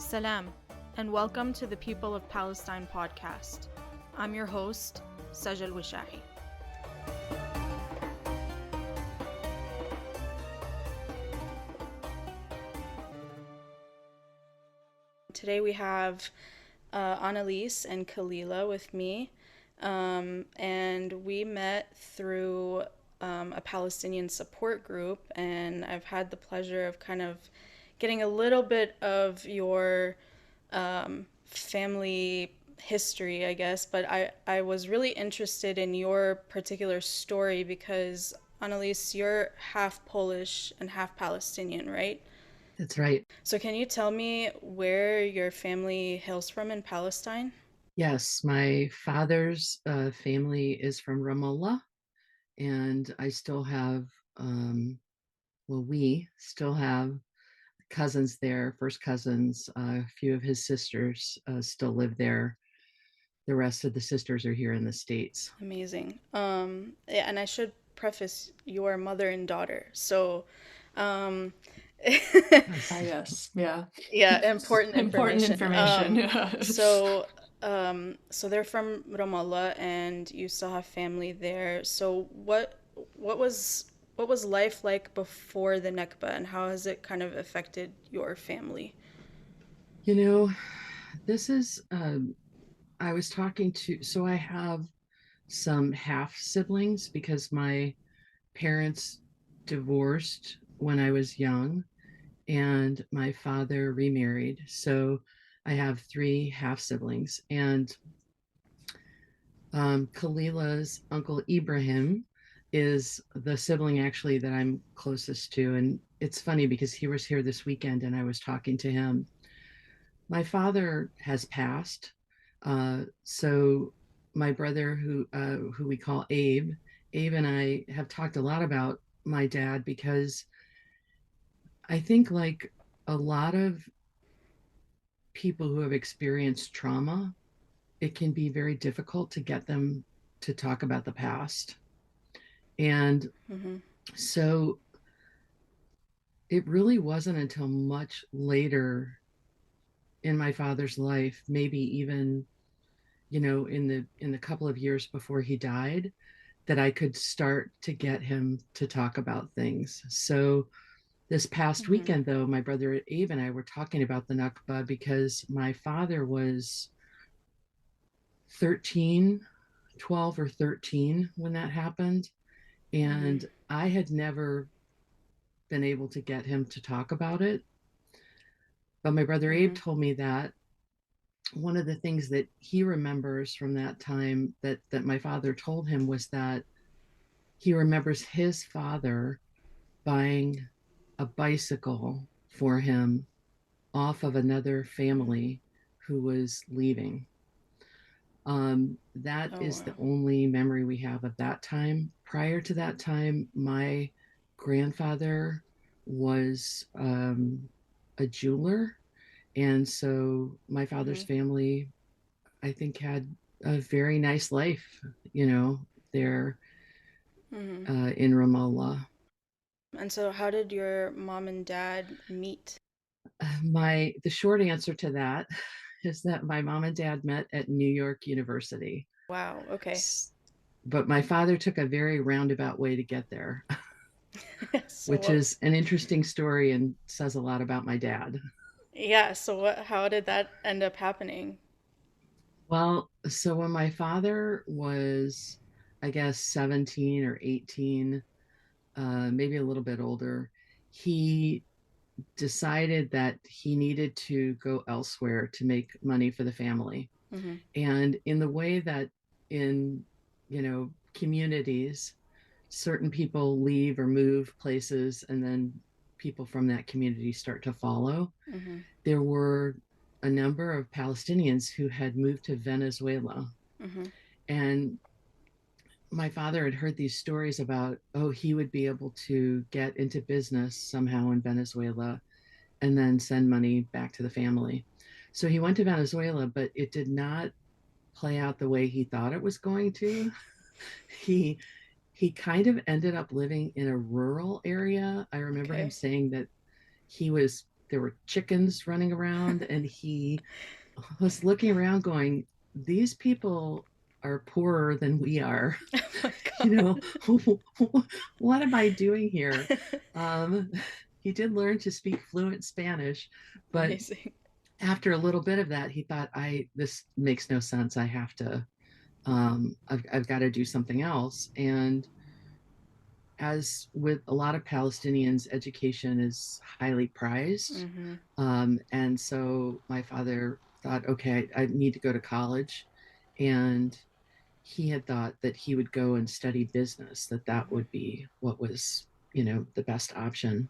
Salam, and welcome to the People of Palestine podcast. I'm your host, Saja. Today we have Annalise and Kalila with me, and we met through a Palestinian support group, and I've had the pleasure of kind of getting a little bit of your family history, I guess, but I was really interested in your particular story because, Annalise, you're half Polish and half Palestinian, right? That's right. So can you tell me where your family hails from in Palestine? Yes, my father's family is from Ramallah, and I still have, we still have cousins there, first cousins. A few of his sisters still live there. The rest of the sisters are here in the States. Amazing. Yeah, and I should preface your mother and daughter. So, um, Yes. Yes, yeah. yeah, important Important information. information. Yeah. So they're from Ramallah, and you still have family there. So what was life like before the Nakba, and how has it kind of affected your family? You know, this is, I was talking to, so I have some half siblings because my parents divorced when I was young and my father remarried. So I have three half siblings. And Kalila's uncle Ibrahim is the sibling actually that I'm closest to. And it's funny because he was here this weekend and I was talking to him. My father has passed. So my brother, who we call Abe and I have talked a lot about my dad because I think like a lot of people who have experienced trauma, it can be very difficult to get them to talk about the past. And Mm-hmm. so it really wasn't until much later in my father's life, maybe even, in the couple of years before he died, that I could start to get him to talk about things. So this past Mm-hmm. weekend, though, my brother Abe and I were talking about the Nakba because my father was 13, 12 or 13 when that happened. Mm-hmm. And I had never been able to get him to talk about it. But my brother Abe Mm-hmm. told me that one of the things that he remembers from that time that my father told him was that he remembers his father buying a bicycle for him off of another family who was leaving. That Oh is the wow. only memory we have of that time. Prior to that time, my grandfather was a jeweler. And so my Mm-hmm. father's family, I think, had a very nice life, there Mm-hmm. in Ramallah. And so how did your mom and dad meet? The short answer to that is that my mom and dad met at New York University. Wow, okay. But my father took a very roundabout way to get there, So which what is an interesting story and says a lot about my dad. Yeah, so what how did that end up happening? Well, so when my father was, I guess, 17 or 18, maybe a little bit older, he decided that he needed to go elsewhere to make money for the family. Mm-hmm. And in the way that in, communities, certain people leave or move places and then people from that community start to follow, Mm-hmm. there were a number of Palestinians who had moved to Venezuela. Mm-hmm. And my father had heard these stories about, oh, he would be able to get into business somehow in Venezuela and then send money back to the family. So he went to Venezuela, but it did not play out the way he thought it was going to. He he kind of ended up living in a rural area. I remember him Okay. saying that he was there were chickens running around, and he was looking around going, these people are poorer than we are. Oh my You know, God. what am I doing here? Um, he did learn to speak fluent Spanish, but Amazing. after a little bit of that, he thought, this makes no sense. I've got to do something else. And as with a lot of Palestinians, education is highly prized. Mm-hmm. And so my father thought, okay, I need to go to college. And he had thought that he would go and study business, that Mm-hmm. would be what was, the best option.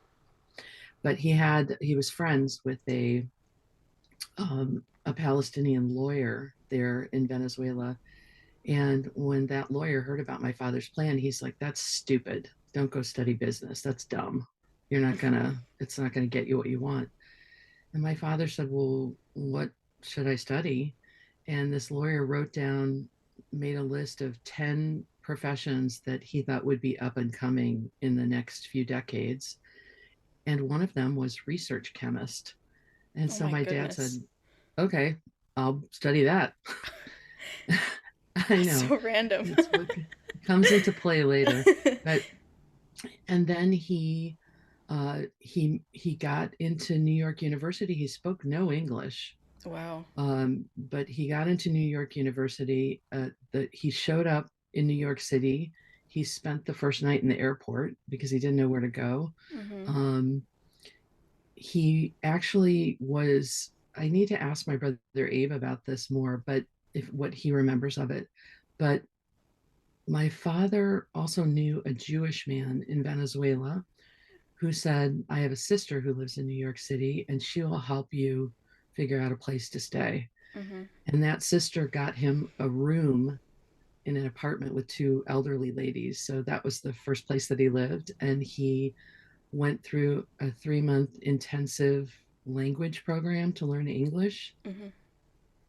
But he was friends with a Palestinian lawyer there in Venezuela. And when that lawyer heard about my father's plan, he's like, that's stupid. Don't go study business. That's dumb. It's not gonna get you what you want. And my father said, well, what should I study? And this lawyer made a list of 10 professions that he thought would be up and coming in the next few decades. And one of them was research chemist. And Oh so my my dad goodness. said, okay, I'll study that. I That's know so random. it's what comes into play later. But, and then he got into New York University. He spoke no English. Wow. But he got into New York University. He showed up in New York City. He spent the first night in the airport because he didn't know where to go. Mm-hmm. Um, he actually was. I need to ask my brother Abe about this more, but if what he remembers of it. But my father also knew a Jewish man in Venezuela who said, I have a sister who lives in New York City and she will help you figure out a place to stay. Mm-hmm. And that sister got him a room in an apartment with two elderly ladies. So that was the first place that he lived. And he went through a 3 month intensive language program to learn English Mm-hmm.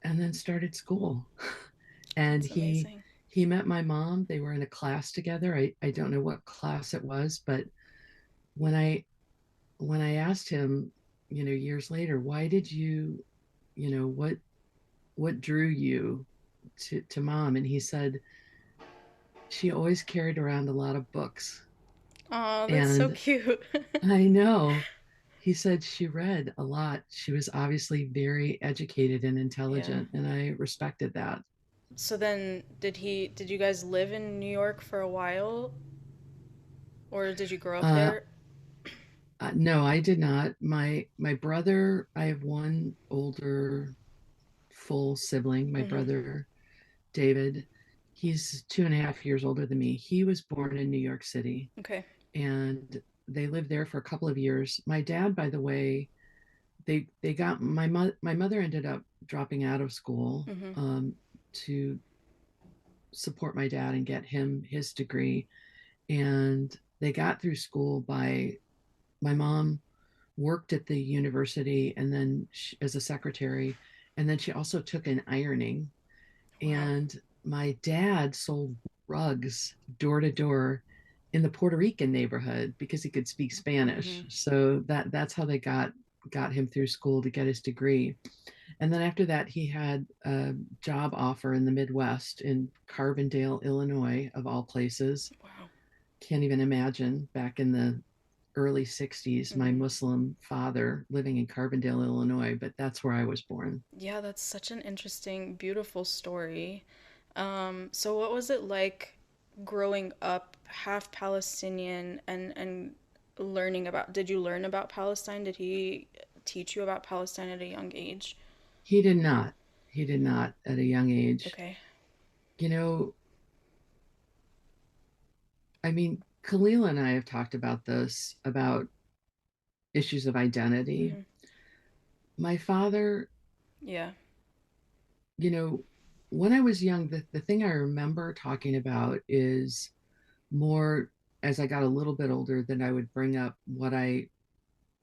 and then started school. And That's amazing. he met my mom. They were in a class together. I don't know what class it was, but when I when I asked him, years later, why did you, what drew you to mom? And he said she always carried around a lot of books. Oh, that's so And cute. I know he said she read a lot. She was obviously very educated and Yeah. intelligent, and I respected that. So then, did you guys live in New York for a while, or did you grow up Uh, there? no, I did not. My brother, I have one older full sibling, my Mm-hmm. brother David. He's 2.5 years older than me. He was born in New York City, Okay. and they lived there for a couple of years. My dad, by the way, they got my mother ended up dropping out of school Mm-hmm. to support my dad and get him his degree, and they got through school by my mom worked at the university and then as a secretary, and then she also took in ironing. Wow. And my dad sold rugs door to door in the Puerto Rican neighborhood because he could speak Mm-hmm. Spanish. So that's how they got him through school to get his degree. And then after that, he had a job offer in the Midwest in Carbondale, Illinois, of all places. Wow. Can't even imagine back in the early 60s, my Mm-hmm. Muslim father living in Carbondale, Illinois, but that's where I was born. Yeah, that's such an interesting, beautiful story. So what was it like growing up half Palestinian and learning about, did you learn about Palestine? Did he teach you about Palestine at a young age? He did not. He did not at a young age. Okay. You know, I mean, Kalila and I have talked about this, about issues of identity. Mm-hmm. My father, Yeah. you know, when I was young, the thing I remember talking about is more as I got a little bit older, than I would bring up what I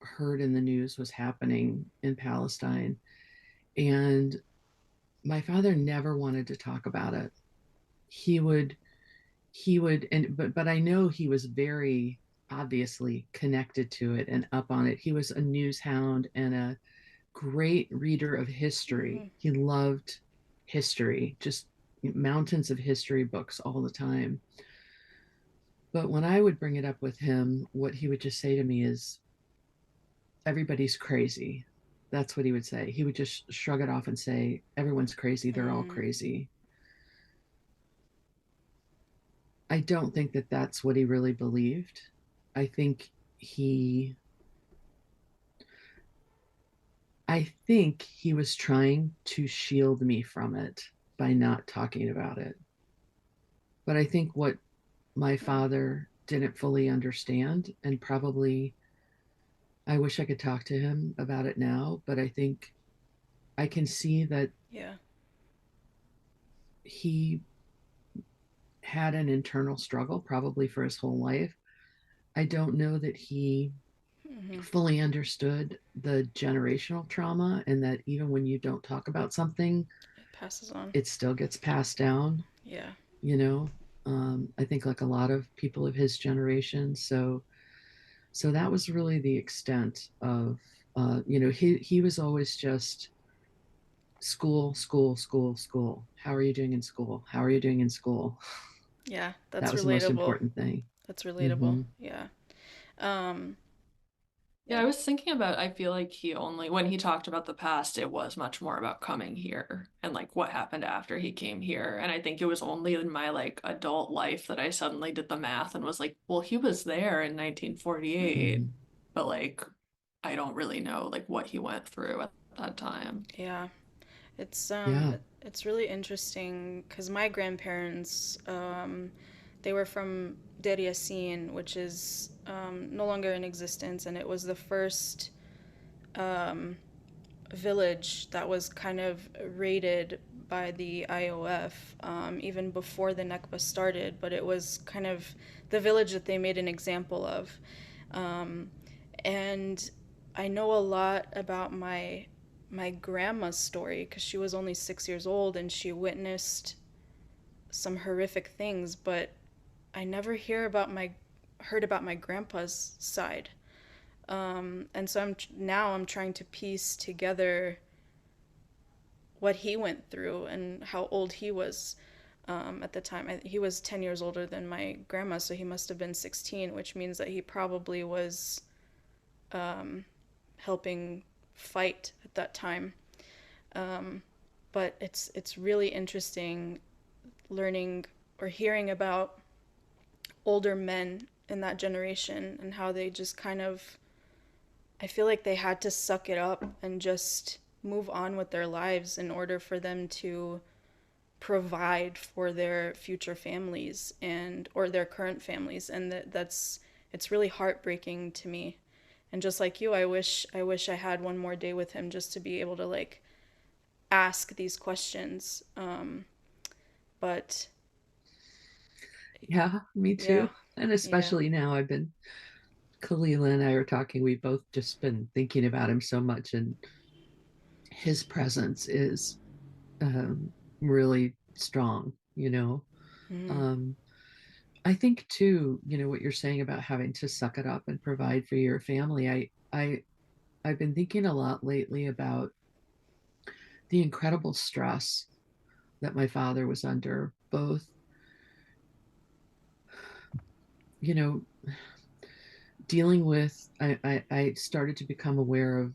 heard in the news was happening in Palestine. And my father never wanted to talk about it. He would, and but I know he was very obviously connected to it and up on it. He was a news hound and a great reader of history. He loved history, just mountains of history books all the time. But when I would bring it up with him, what he would just say to me is, everybody's crazy. That's what he would say. He would just shrug it off and say, everyone's crazy. They're all Mm, crazy. I don't think that that's what he really believed. I think he, I think he was trying to shield me from it by not talking about it. But I think what my mm, father didn't fully understand, and probably I wish I could talk to him about it now, but I think I can see that yeah. he had an internal struggle probably for his whole life. I don't know that he Hmm. fully understood the generational trauma, and that even when you don't talk about something, It passes on. it still gets passed down, Yeah. you know. I think like a lot of people of his generation. So that was really the extent of he was always just school, school, school, school. How are you doing in school? How are you doing in school? Yeah, That that's was the most relatable. important thing. That's relatable. Mm-hmm. Yeah. Um, Yeah, I yeah. was thinking about, I feel like he only, when he talked about the past, it was much more about coming here and like what happened after he came here. And I think it was only in my like adult life that I suddenly did the math and was like, well, he was there in 1948, Mm-hmm. but like I don't really know like what he went through at that time. Yeah. It's Yeah. it's really interesting because my grandparents they were from Deir Yassin, which is no longer in existence, and it was the first um, village that was kind of raided by the IOF even before the Nakba started, but it was kind of the village that they made an example of. Um, and I know a lot about my grandma's story because she was only 6 years old and she witnessed some horrific things, but I never heard about my grandpa's side. And so now I'm trying to piece together what he went through and how old he was at the time. He was 10 years older than my grandma, so he must have been 16, which means that he probably was um, helping fight at that time. Um, but it's really interesting learning or hearing about older men in that generation and how they just kind of I feel like they had to suck it up and just move on with their lives in order for them to provide for their future families and or their current families, and that's it's really heartbreaking to me. And just like you, I wish I had one more day with him just to be able to like ask these questions. But Yeah, me yeah, too. And yeah. especially now Kalila and I are talking, we've both just been thinking about him so much, and his presence is really strong, you know. Mm, Um, I think too, what you're saying about having to suck it up and provide for your family. I've been thinking a lot lately about the incredible stress that my father was under, both, you know, dealing with I started to become aware of,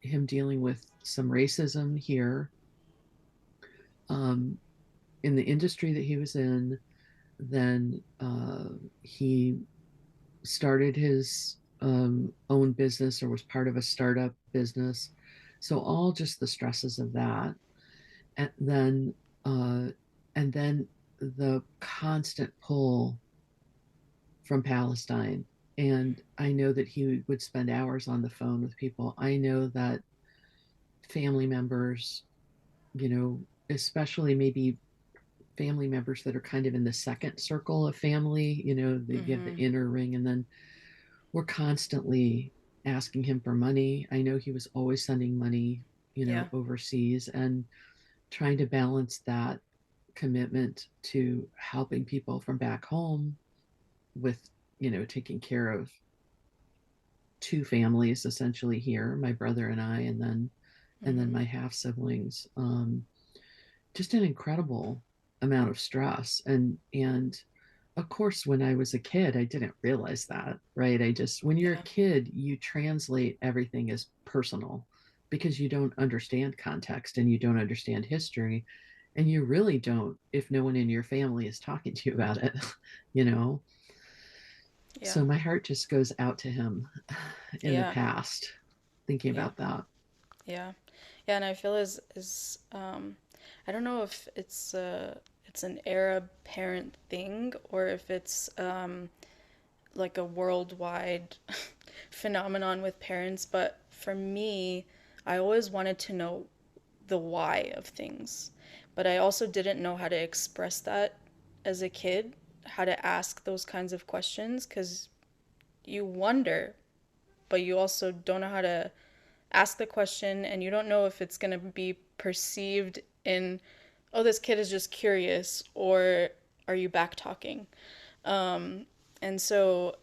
him dealing with some racism here, um, in the industry that he was in. Then he started his own business, or was part of a startup business. So all just the stresses of that, and then uh, the constant pull from Palestine. And I know that he would spend hours on the phone with people. I know that family members, especially maybe family members that are kind of in the second circle of family, you have the mm-hmm. inner ring, and then we're constantly asking him for money. I know he was always sending money, Yeah. overseas, and trying to balance that commitment to helping people from back home with taking care of two families essentially here, my brother and I, and then Mm-hmm. my half siblings. Just an incredible amount of stress. And of course, when I was a kid, I didn't realize that, right? When you're a Yeah. kid, you translate everything as personal because you don't understand context and you don't understand history. And you really don't if no one in your family is talking to you about it, you know? Yeah. So my heart just goes out to him in the Yeah. past, thinking Yeah. about that. Yeah. Yeah, and I feel I don't know if it's an Arab parent thing or if it's like a worldwide phenomenon with parents, but for me, I always wanted to know the why of things. But I also didn't know how to express that as a kid, how to ask those kinds of questions because you wonder, but you also don't know how to ask the question and you don't know if it's going to be perceived in, oh, this kid is just curious, or are you back talking? And so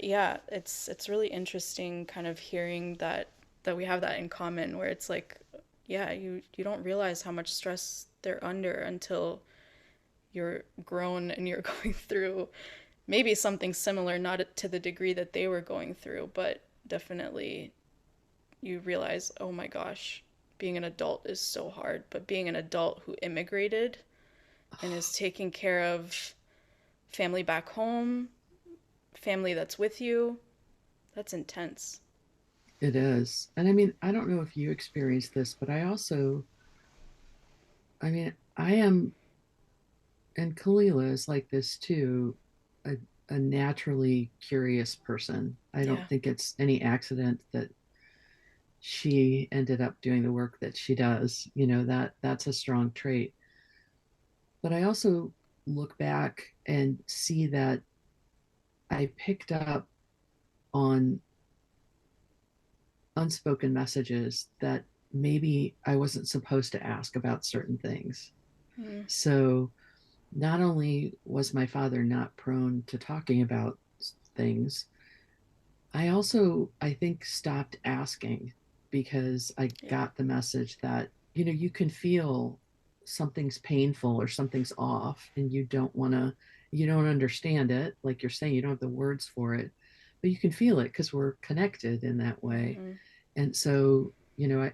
yeah, it's really interesting kind of hearing that we have that in common where it's like, yeah, you don't realize how much stress they're under until you're grown and you're going through maybe something similar, not to the degree that they were going through, but definitely you realize, oh my gosh, being an adult is so hard. But being an adult who immigrated and is taking care of family back home, family that's with you, that's intense. It is. And I mean, I don't know if you experienced this, but I am, and Kalila is like this too, a, a naturally curious person. I don't Yeah. think it's any accident that she ended up doing the work that she does. That's a strong trait. But I also look back and see that I picked up on unspoken messages that maybe I wasn't supposed to ask about certain things. Mm, So not only was my father not prone to talking about things, I also, I think, stopped asking because I yeah. got the message that, you can feel something's painful or something's off and you don't understand it. Like you're saying, you don't have the words for it, but you can feel it because we're connected in that way. Mm-hmm. And so,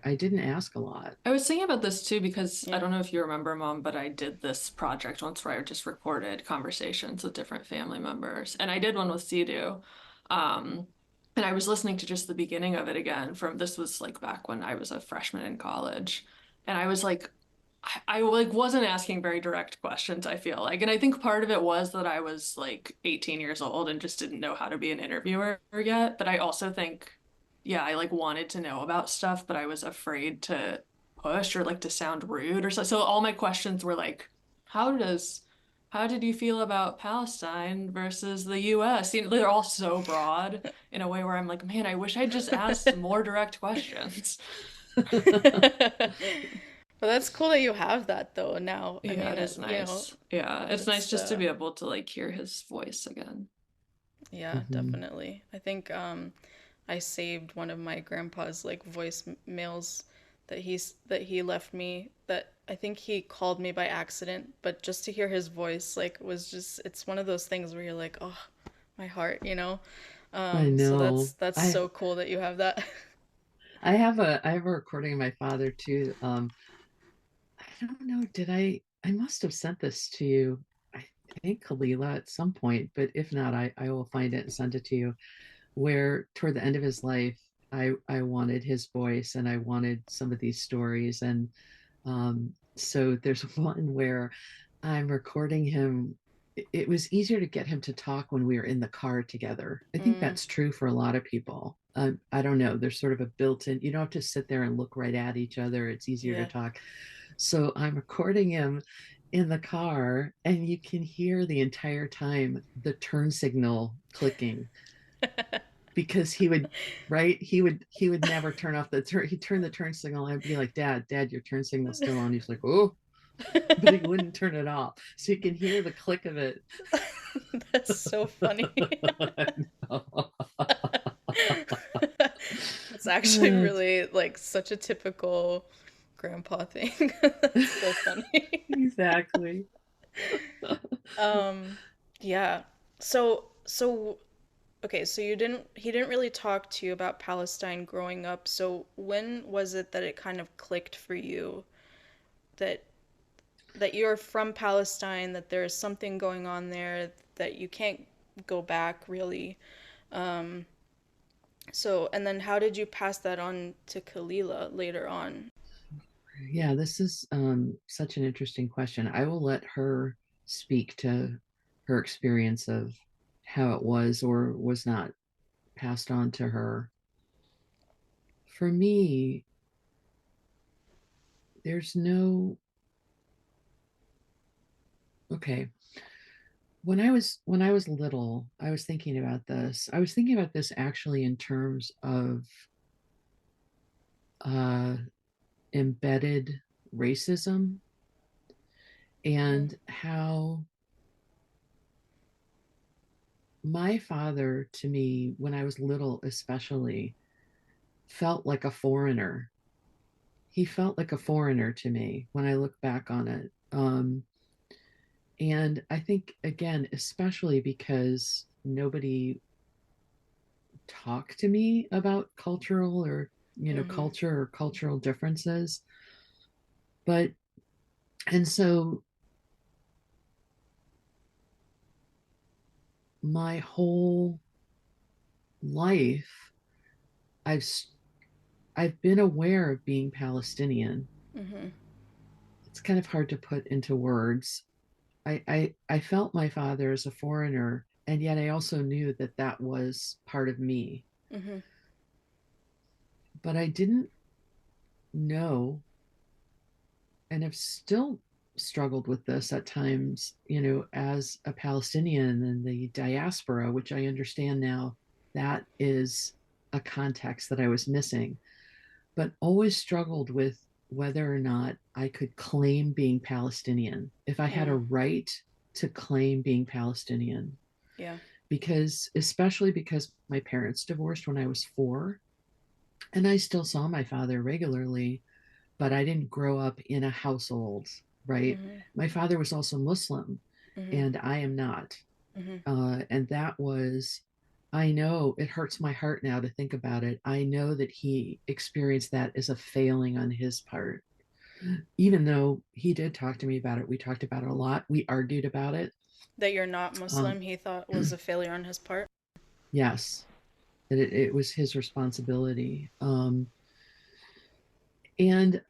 I didn't ask a lot. I was thinking about this too because I Yeah. don't know if you remember, Mom, but I did this project once where I just recorded conversations with different family members, and I did one with Sidu. Um, and I was listening to just the beginning of it again from this was like back when I was a freshman in college, and I was like, I like wasn't asking very direct questions, I feel like. And I think part of it was that I was like 18 years old and just didn't know how to be an interviewer yet. But I also think, yeah, I like wanted to know about stuff, but I was afraid to push or like to sound rude or so. So all my questions were like, how does how did you feel about Palestine versus the US? You know, they're all so broad in a way where I'm like, man, I wish I'd just asked more direct questions. But that's cool that you have that though now. I Yeah, mean, it is you know, nice. Yeah, it's nice it's just to be able to like hear his voice again. yeah, Mhm. definitely. I think I saved one of my grandpa's like voicemails that he left me, that I think he called me by accident, but just to hear his voice like was just, it's one of those things where you're like, "Oh, my heart," you know? I So know. that's so cool that you have that. I have a recording of my father too. I don't know, I must have sent this to you. I think Kalila at some point, but if not, I will find it and send it to you. Where toward the end of his life, I wanted his voice and I wanted some of these stories. And so there's one where I'm recording him. It was easier to get him to talk when we were in the car together. I think Mm, that's true for a lot of people. I don't know. There's sort of a built-in, you don't have to sit there and look right at each other. It's easier to yeah. talk. So I'm recording him in the car, and you can hear the entire time the turn signal clicking because he would never turn off the turn. He'd turn the turn signal. I'd be like, Dad, your turn signal's still on. He's like, oh, but he wouldn't turn it off. So you can hear the click of it. That's so funny. That's actually It's- really like such a typical grandpa thing. That's so funny. exactly. Um, yeah. So okay, so he didn't really talk to you about Palestine growing up. So when was it that it kind of clicked for you that you're from Palestine, that there's something going on there, that you can't go back really? Um, so and then how did you pass that on to Kalila later on? Yeah, this is such an interesting question. I will let her speak to her experience of how it was or was not passed on to her. For me, there's no, okay. When I was little, I was thinking about this. I was thinking about this actually in terms of uh, embedded racism Mm-hmm. and how my father, to me, when I was little, especially, felt like a foreigner. He felt like a foreigner to me when I look back on it. And I think, again, especially because nobody talked to me about cultural or, Mm-hmm. culture or cultural differences. But, and so my whole life, I've, I've been aware of being Palestinian. Mm-hmm. It's kind of hard to put into words. I felt my father as a foreigner, and yet I also knew that that was part of me. Mm-hmm. But I didn't know, and have still struggled with this at times, as a Palestinian in the diaspora, which I understand now that is a context that I was missing, but always struggled with whether or not I could claim being Palestinian, if I had a Mm. right to claim being Palestinian. Yeah. Because, especially because my parents divorced when I was 4, and I still saw my father regularly, but I didn't grow up in a household, right? Mm-hmm. My father was also Muslim, Mm-hmm. and I am not. Mm-hmm. And that was, I know it hurts my heart now to think about it. I know that he experienced that as a failing on his part, even though he did talk to me about it. We talked about it a lot. We argued about it. That you're not Um, Muslim, he thought was a failure on his part. yes, that it was his responsibility. And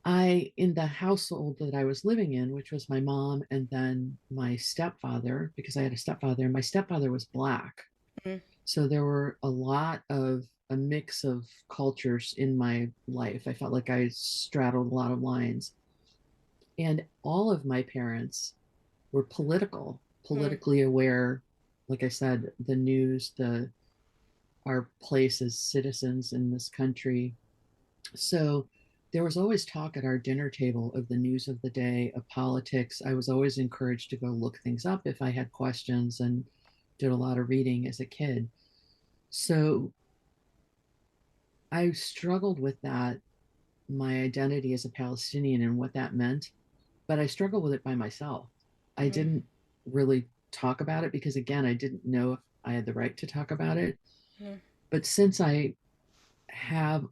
in the household that I was living in, which was my mom and then my stepfather, because I had a stepfather, and my stepfather was Black. Mm-hmm. So there were a mix of cultures in my life. I felt like I straddled a lot of lines. And all of my parents were politically aware. Like I said, the news, our place as citizens in this country. So there was always talk at our dinner table of the news of the day, of politics. I was always encouraged to go look things up if I had questions, and did a lot of reading as a kid. So I struggled with that, my identity as a Palestinian and what that meant, but I struggled with it by myself. I Mm-hmm. didn't really talk about it because, again, I didn't know if I had the right to talk about it. Mm-hmm. But since I have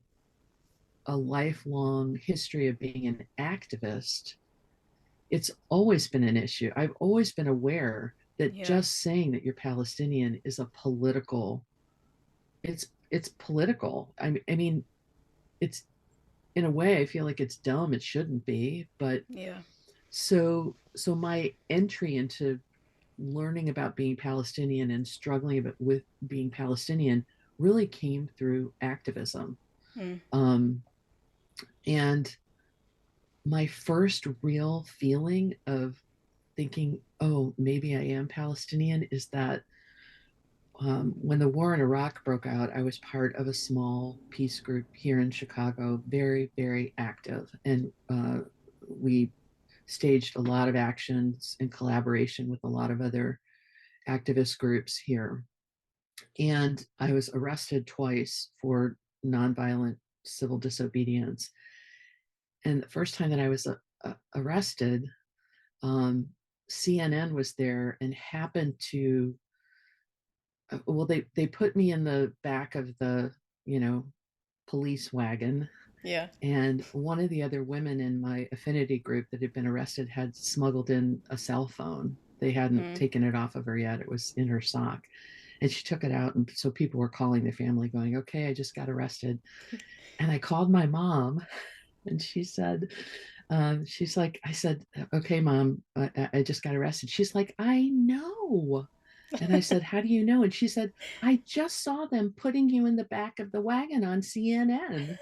a lifelong history of being an activist, it's always been an issue. I've always been aware that Yeah. just saying that you're Palestinian is a political, it's political. I mean, it's, in a way, I feel like it's dumb. It shouldn't be, but Yeah. so my entry into learning about being Palestinian and struggling with being Palestinian really came through activism. Mm. Um, and my first real feeling of thinking, oh, maybe I am Palestinian, is that when the war in Iraq broke out, I was part of a small peace group here in Chicago, very, very active. And we staged a lot of actions in collaboration with a lot of other activist groups here. And I was arrested twice for nonviolent civil disobedience. And the first time that I was arrested, um, CNN was there and happened to, well, they put me in the back of the, you know, police wagon. Yeah. And one of the other women in my affinity group that had been arrested had smuggled in a cell phone. They hadn't Mm. taken it off of her yet. It was in her sock. And she took it out. And so people were calling the family, going, okay, I just got arrested. And I called my mom, and she said, she's like, I said, okay, mom, I just got arrested. She's like, I know. And I said, how do you know? And she said, I just saw them putting you in the back of the wagon on CNN.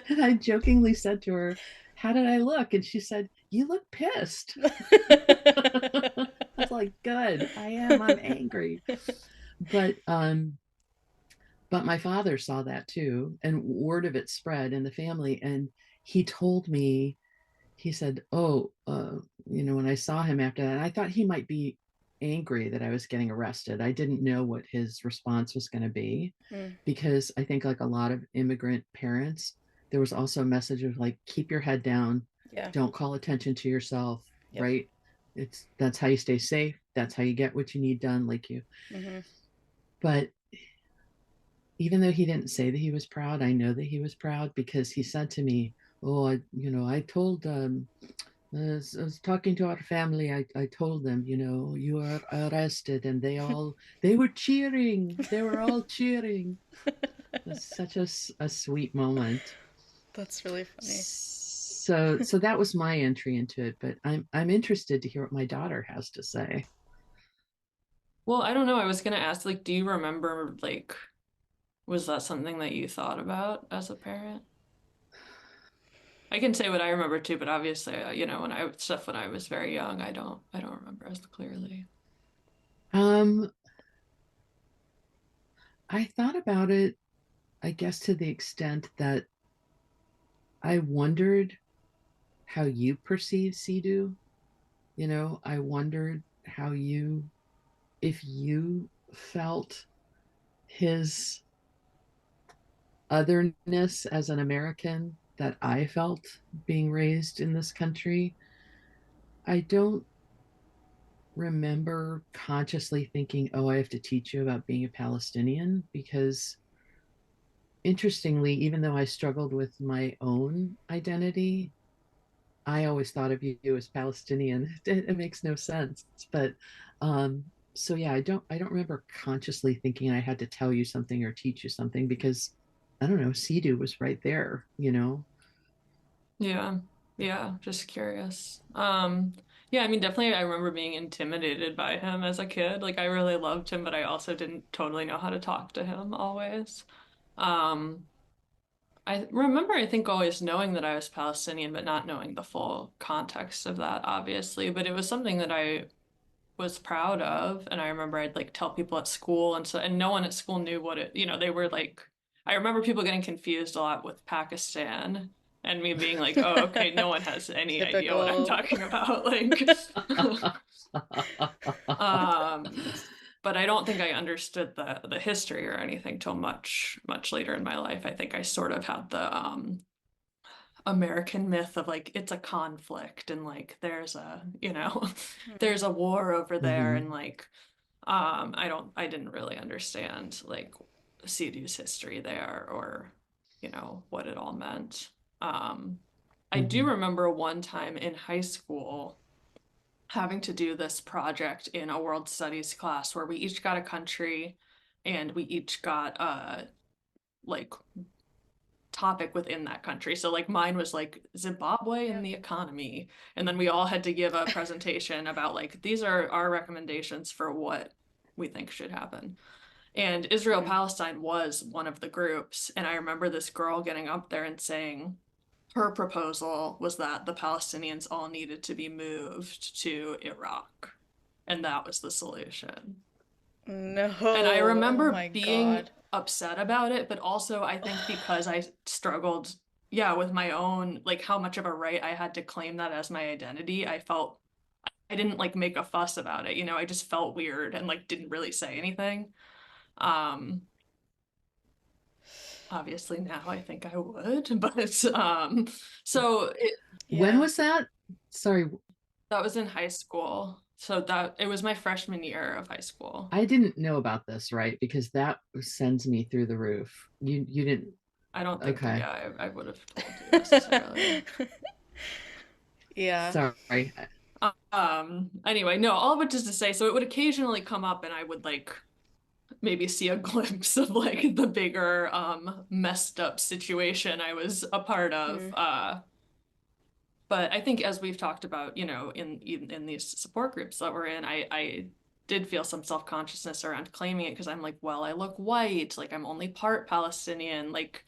And I jokingly said to her, how did I look? And she said, you look pissed. I was like, good, I am. I'm angry. But but my father saw that too, and word of it spread in the family. And he told me, he said, oh, when I saw him after that, I thought he might be angry that I was getting arrested. I didn't know what his response was going to be, Mm. because I think, like a lot of immigrant parents, there was also a message of like, keep your head down, Yeah. don't call attention to yourself, Yep. right? That's how you stay safe. That's how you get what you need done, like you. Mm-hmm. But even though he didn't say that he was proud, I know that he was proud, because he said to me, oh, I told I was talking to our family. I told them, you are arrested, and they were cheering. They were all cheering. It's such a sweet moment. That's really funny. So that was my entry into it. But I'm interested to hear what my daughter has to say. Well, I don't know. I was gonna ask, like, do you remember, like, was that something that you thought about as a parent? I can say what I remember too, but obviously, when I was very young, I don't remember as clearly. Um, I thought about it, I guess, to the extent that I wondered how you perceive Sidhu. I wondered if you felt his otherness as an American that I felt being raised in this country. I don't remember consciously thinking, oh, I have to teach you about being a Palestinian, because interestingly, even though I struggled with my own identity, I always thought of you as Palestinian. It makes no sense. But so yeah, I don't remember consciously thinking I had to tell you something or teach you something, because I don't know, Sidhu was right there. Yeah. Yeah, just curious. Yeah, I mean, definitely I remember being intimidated by him as a kid. Like, I really loved him, but I also didn't totally know how to talk to him always. Um, I remember, I think, always knowing that I was Palestinian, but not knowing the full context of that, obviously. But it was something that I was proud of. And I remember I'd like tell people at school, and no one at school knew what they were like. I remember people getting confused a lot with Pakistan and me being like, oh, okay, no one has any idea what I'm Typical. talking about. Like, um, but I don't think I understood the history or anything till much, much later in my life. I think I sort of had the American myth of like it's a conflict and like there's there's a war over there Mm-hmm. and like I didn't really understand like Sidhu's history there or what it all meant. Um I do Mm-hmm. remember one time in high school having to do this project in a world studies class where we each got a country and we each got like topic within that country. So like mine was like Zimbabwe and Yeah. the economy. And then we all had to give a presentation about like these are our recommendations for what we think should happen. And Israel Mm. Palestine was one of the groups. And I remember this girl getting up there and saying her proposal was that the Palestinians all needed to be moved to Iraq. And that was the solution. No. And I Oh remember my being God. upset about it, but also I think because I struggled, yeah, with my own, like how much of a right I had to claim that as my identity, I felt I didn't like make a fuss about it, you know, I just felt weird and like didn't really say anything. Um, Obviously now I think I would, but so When Yeah. was that? Sorry, that was in high school. So that it was my freshman year of high school. I didn't know about this, right? Because that sends me through the roof. You didn't. I don't think that, Okay. yeah, I would have told you necessarily. Yeah. Sorry. Anyway, no, all of it just to say, so it would occasionally come up and I would like maybe see a glimpse of like the bigger messed up situation I was a part of. Mm, But I think as we've talked about, you know, in these support groups that we're in, I did feel some self-consciousness around claiming it because I'm like, well, I look white, like I'm only part Palestinian. Like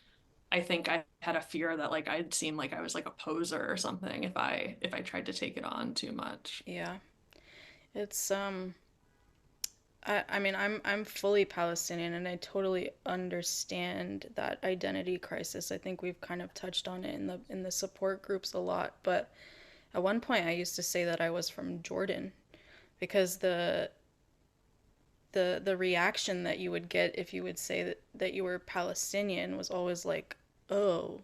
I think I had a fear that like I'd seem like I was like a poser or something if I tried to take it on too much. yeah. It's I mean I'm fully Palestinian and I totally understand that identity crisis. I think we've kind of touched on it in the support groups a lot, but at one point I used to say that I was from Jordan because the reaction that you would get if you would say that you were Palestinian was always like, "Oh."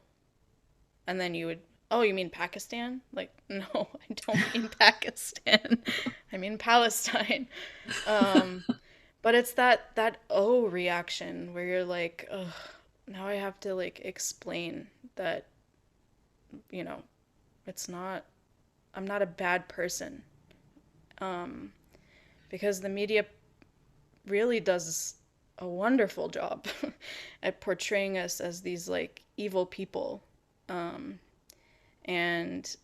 And then you would, "Oh, you mean Pakistan?" Like, "No, I don't mean Pakistan. I mean Palestine." Um But it's that oh reaction where you're like, ugh, now I have to like explain that, you know, it's not, I'm not a bad person. Um, because the media really does a wonderful job at portraying us as these like evil people. Um, and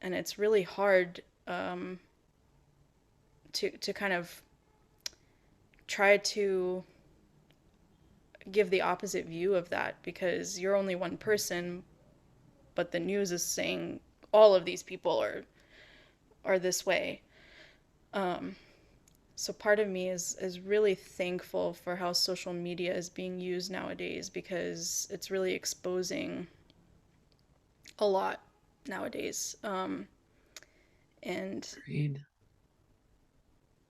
and it's really hard to kind of try to give the opposite view of that because you're only one person, but the news is saying all of these people are this way. Um, so part of me is really thankful for how social media is being used nowadays because it's really exposing a lot nowadays. And Agreed.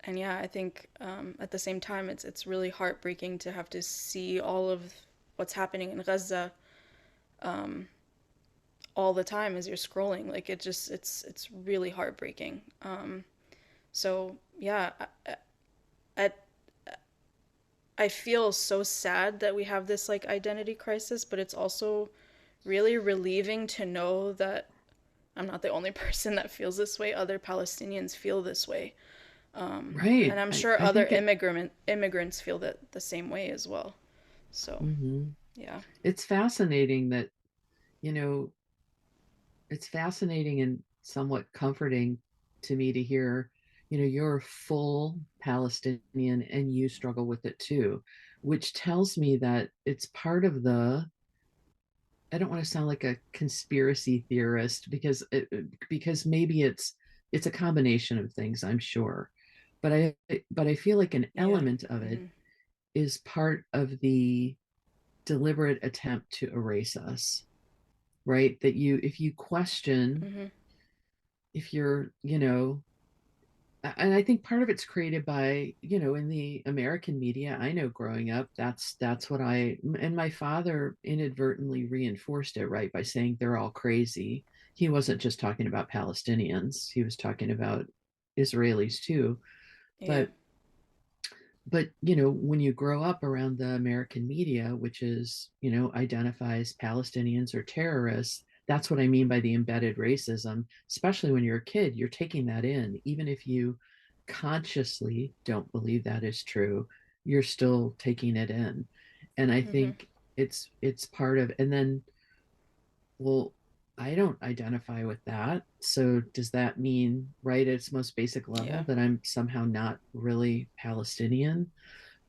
and yeah, I think at the same time it's really heartbreaking to have to see all of what's happening in Gaza all the time as you're scrolling. Like it just it's really heartbreaking. So yeah, I, I feel so sad that we have this like identity crisis, but it's also really relieving to know that I'm not the only person that feels this way. Other Palestinians feel this way, and Right. I'm I, sure I other think it, immigrants feel that the same way as well. So mhm. yeah, It's fascinating that, you know, it's fascinating and somewhat comforting to me to hear, you're full Palestinian and you struggle with it too, which tells me that it's part of I don't want to sound like a conspiracy theorist because maybe it's a combination of things, I'm sure. But I feel like an yeah, element of it mm-hmm. is part of the deliberate attempt to erase us, right? That if you question, Mm-hmm. if you're, and I think part of it's created by, in the American media. I know growing up, that's what and my father inadvertently reinforced it, right, by saying they're all crazy. He wasn't just talking about Palestinians, he was talking about Israelis too. Yeah, But when you grow up around the American media, which is, identifies Palestinians or terrorists, that's what I mean by the embedded racism. Especially when you're a kid, you're taking that in. Even if you consciously don't believe that is true, you're still taking it in. And I mm-hmm. think it's part of. And then, well, I don't identify with that. So does that mean, right, at its most basic level, Yeah, that I'm somehow not really Palestinian?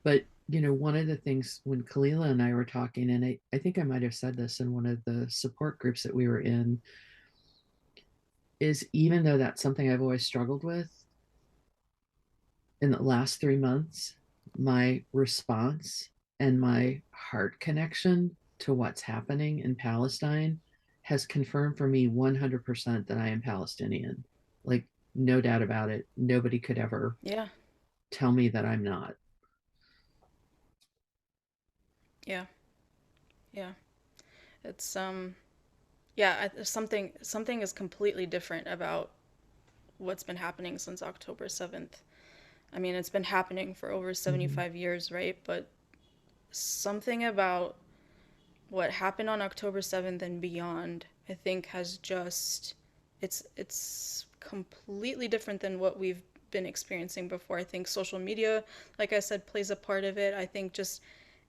But one of the things when Kalila and I were talking, and I think I might have said this in one of the support groups that we were in, is even though that's something I've always struggled with, in the last 3 months, my response and my heart connection to what's happening in Palestine has confirmed for me 100% that I am Palestinian. Like No doubt about it. Nobody could ever Yeah. tell me that I'm not. Yeah. Yeah. It's yeah, something is completely different about what's been happening since October 7th. I mean, it's been happening for over Mm-hmm. 75 years, right? But something about what happened on October 7th and beyond, I think has just it's completely different than what we've been experiencing before. I think social media, like I said, plays a part of it. I think just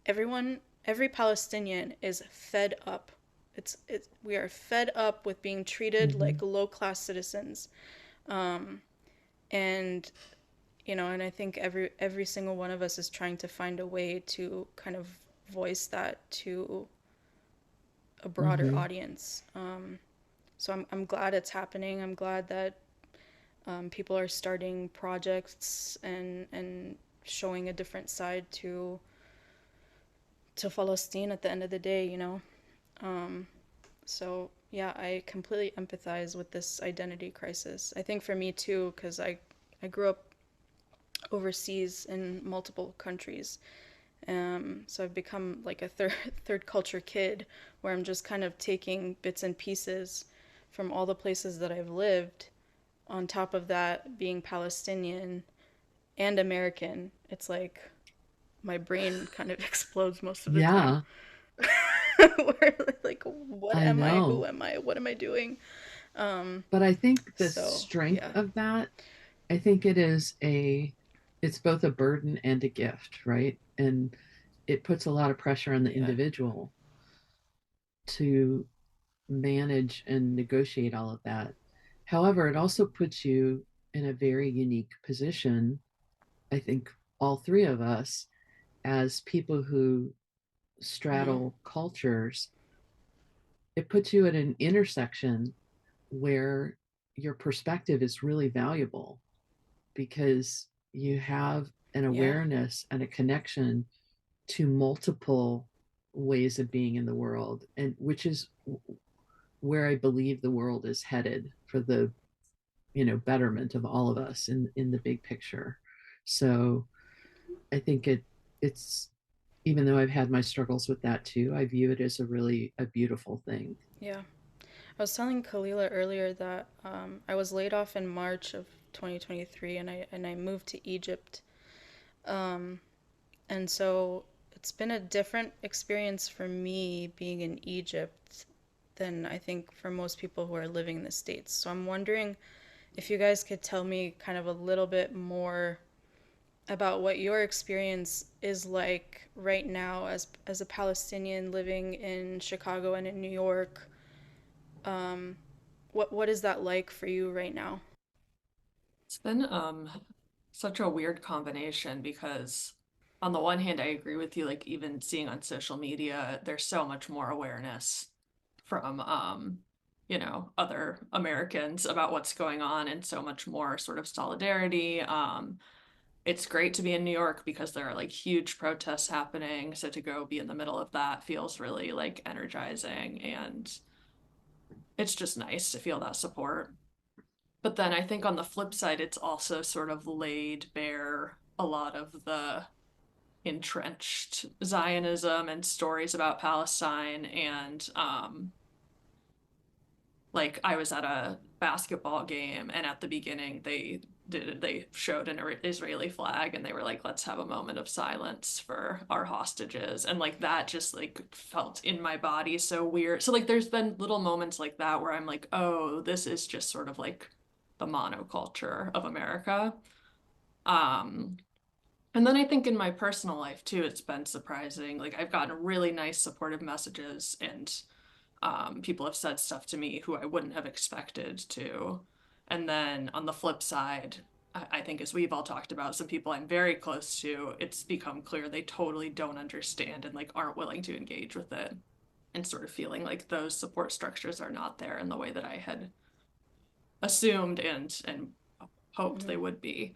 every Palestinian is fed up. It's we are fed up with being treated Mm-hmm. like low-class citizens. And and I think every single one of us is trying to find a way to kind of voice that to a broader Mm-hmm. audience. So I'm glad it's happening. I'm glad that people are starting projects and showing a different side to Palestine at the end of the day. Um, so yeah, I completely empathize with this identity crisis. I think for me too, because I grew up overseas in multiple countries. So I've become like a third culture kid, where I'm just kind of taking bits and pieces from all the places that I've lived. On top of that, being Palestinian and American, it's like my brain kind of explodes most of the time. Yeah, Where like, what I am I? Who know. am I? What am I doing? Um, But I think the so strength yeah, of that, I think it's both a burden and a gift, right? And it puts a lot of pressure on the yeah, individual to manage and negotiate all of that. However, it also puts you in a very unique position, I think, all three of us, as people who mm-hmm. straddle cultures. It puts you at an intersection where your perspective is really valuable because you have an Yeah, awareness and a connection to multiple ways of being in the world, and which is where I believe the world is headed for the betterment of all of us in the big picture. So I think it's even though I've had my struggles with that too, I view it as a beautiful thing. yeah. I was telling Kalila earlier that I was laid off in March of 2023, and I moved to Egypt. Um, and so it's been a different experience for me being in Egypt than I think for most people who are living in the States. So I'm wondering if you guys could tell me kind of a little bit more about what your experience is like right now as a Palestinian living in Chicago and in New York. What is that like for you right now? It's been such a weird combination because on the one hand I agree with you, like even seeing on social media there's so much more awareness from other Americans about what's going on and so much more sort of solidarity. It's great to be in New York because there are like huge protests happening, so to go be in the middle of that feels really like energizing, and it's just nice to feel that support. But then I think on the flip side, it's also sort of laid bare a lot of the entrenched Zionism and stories about Palestine. And like I was at a basketball game, and at the beginning they showed an Israeli flag, and they were like, "Let's have a moment of silence for our hostages," and like that just like felt in my body so weird. So like there's been little moments like that where I'm like, "Oh, this is just sort of like the monoculture of America." Um, and then I think in my personal life too, it's been surprising. Like I've gotten really nice supportive messages, and people have said stuff to me who I wouldn't have expected to. And then on the flip side, I think as we've all talked about, some people I'm very close to, it's become clear they totally don't understand and like aren't willing to engage with it. And sort of feeling like those support structures are not there in the way that I had assumed and hoped Mm-hmm. they would be.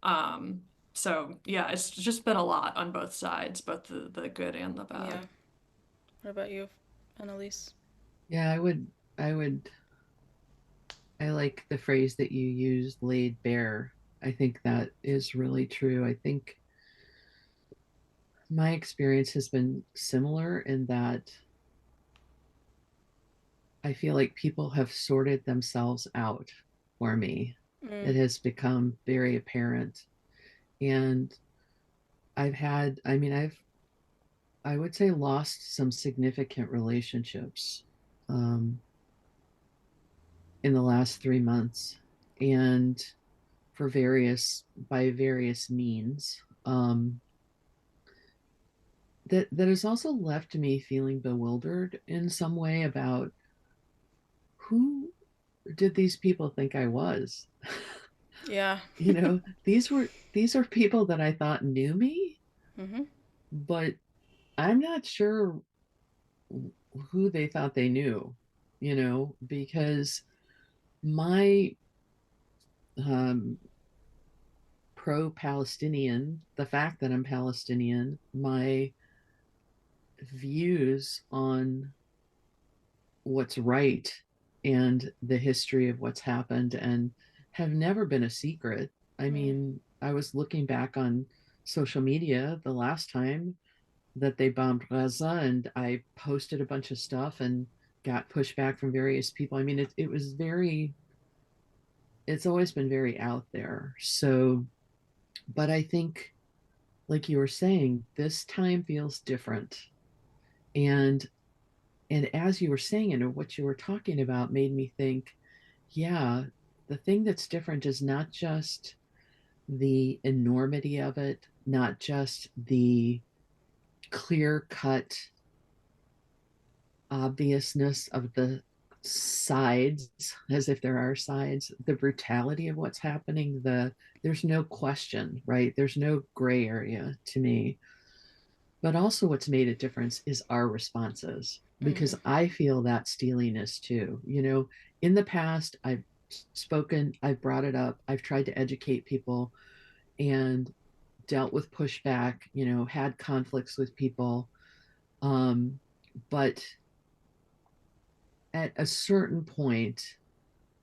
Um, so yeah, it's just been a lot on both sides, both the good and the Yeah. bad. What about you, Annalise? Yeah, I would I like the phrase that you used, laid bare. I think that is really true. I think my experience has been similar in that I feel like people have sorted themselves out for me. Mm, It has become very apparent. And I would say, lost some significant relationships um, in the last 3 months. And by various means. That has also left me feeling bewildered in some way about who did these people think I was? yeah. These are people that I thought knew me, Mm-hmm. but I'm not sure who they thought they knew, because my um, pro-Palestinian, the fact that I'm Palestinian, my views on what's right and the history of what's happened and have never been a secret. I Mm, mean, I was looking back on social media the last time that they bombed Gaza, and I posted a bunch of stuff and got pushback from various people. I mean, it's always been very out there. So, but I think, like you were saying, this time feels different. And and as you were saying it, or what you were talking about, made me think, yeah, the thing that's different is not just the enormity of it, not just the clear cut obviousness of the sides, as if there are sides, the brutality of what's happening, there's no question, right? There's no gray area to me. But also, what's made a difference is our responses, because mm-hmm. I feel that steeliness too. In the past, I've brought it up, I've tried to educate people and dealt with pushback, had conflicts with people. But at a certain point,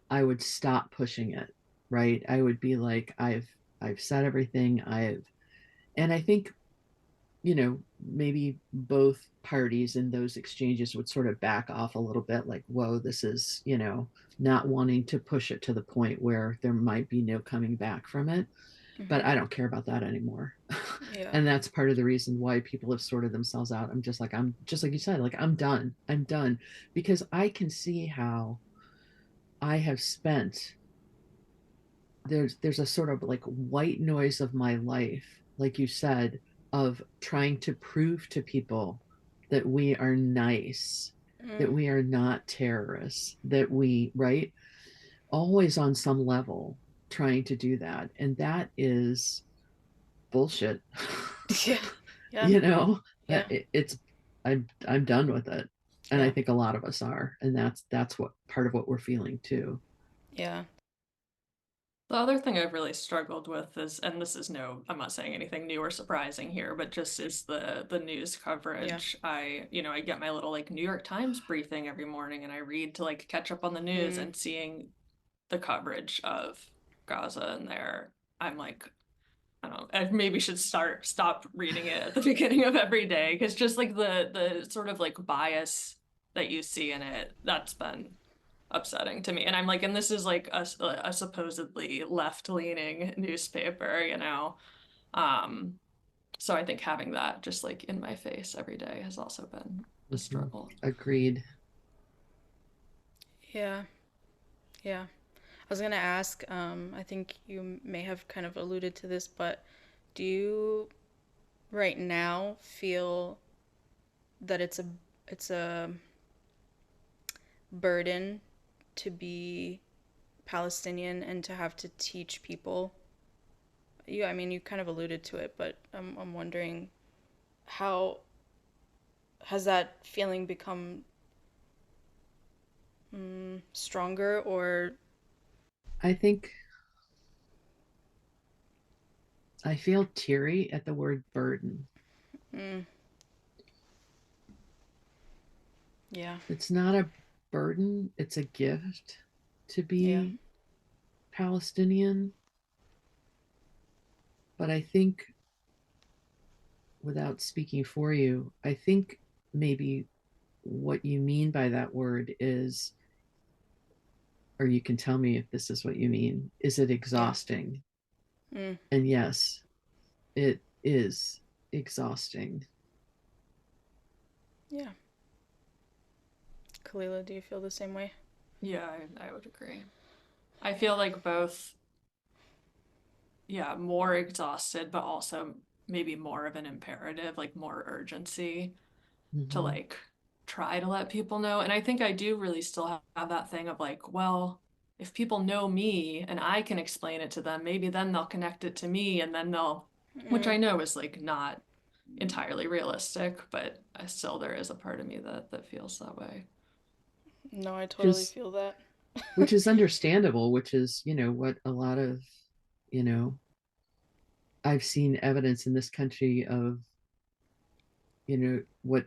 I would stop pushing it, right? I would be like, I've said everything. And I think, maybe both parties in those exchanges would sort of back off a little bit, like, whoa, this is, not wanting to push it to the point where there might be no coming back from it. Mm-hmm. But I don't care about that anymore. Yeah. And that's part of the reason why people have sorted themselves out. I'm just like you said, like, I'm done. I'm done. Because I can see how I have spent there's a sort of like white noise of my life, like you said, of trying to prove to people that we are nice, Mm, that we are not terrorists, that we, right, always on some level trying to do that. And that is bullshit. yeah. Yeah. you know, Yeah. it's I'm done with it. And I Yeah. think a lot of us are. And that's what part of what we're feeling too. Yeah. The other thing I've really struggled with is, and this is no, I'm not saying anything new or surprising here, but just is the news Yeah. coverage. I get my little like New York Times briefing every morning and I read to like catch up on the news, Mm, and seeing the coverage of Gaza in there, I'm like, I don't know, I maybe should stop reading it at the beginning of every day, because just like the sort of like bias that you see in it, that's been upsetting to me. And I'm like, and this is like a supposedly left-leaning newspaper. Um, so I think having that just like in my face every day has also been a Mm-hmm. struggle. Agreed. yeah. Yeah. I was gonna ask, I think you may have kind of alluded to this, but do you right now feel that it's a burden to be Palestinian and to have to teach people? I mean, you kind of alluded to it, but I'm wondering how has that feeling become stronger or I think I feel teary at the word burden. mm, yeah. It's not a burden, it's a gift. to Yeah. be Palestinian, but I think, without speaking for you, I think maybe what you mean by that word is, or you can tell me if this is what you mean, is it Yeah. exhausting? Mm. And yes, it is exhausting. Yeah. Kalila, do you feel the same way? Yeah, I would agree. I feel like both, yeah, more exhausted, but also maybe more of an imperative, like more urgency to Mm-hmm. like try to let people know. And I think I do really still have that thing of like, well, if people know me and I can explain it to them, maybe then they'll connect it to me and then they'll, which Mm. I know is like not entirely realistic, but still there is a part of me that feels that way. No, I Which totally is feel that. which is understandable, which is, what a lot of, you know, I've seen evidence in this country of, what